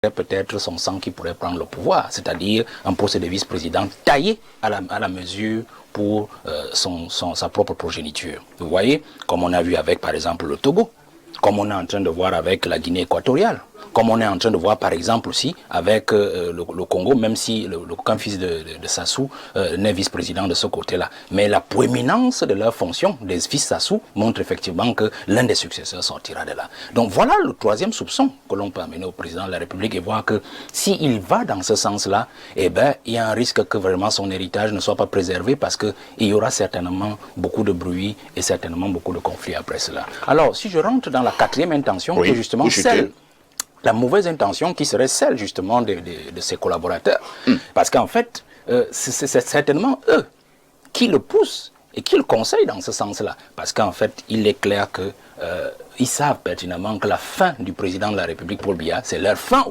peut-être son sang qui pourrait prendre le pouvoir, c'est-à-dire un poste de vice-président taillé à la mesure pour sa propre progéniture. Vous voyez, comme on a vu avec par exemple le Togo, comme on est en train de voir avec la Guinée équatoriale, comme on est en train de voir par exemple aussi avec le Congo, même si le fils de Sassou n'est vice-président de ce côté-là. Mais la proéminence de leur fonction, des fils Sassou, montre effectivement que l'un des successeurs sortira de là. Donc voilà le troisième soupçon que l'on peut amener au président de la République et voir que s'il va dans ce sens-là, eh ben, il y a un risque que vraiment son héritage ne soit pas préservé parce qu'il y aura certainement beaucoup de bruit et certainement beaucoup de conflits après cela. Alors, si je rentre dans la quatrième intention, qui est justement celle... La mauvaise intention qui serait celle justement de ses collaborateurs. Parce qu'en fait, c'est certainement eux qui le poussent et qui le conseillent dans ce sens-là. Parce qu'en fait, il est clair qu'ils savent pertinemment que la fin du président de la République, Paul Biya, c'est leur fin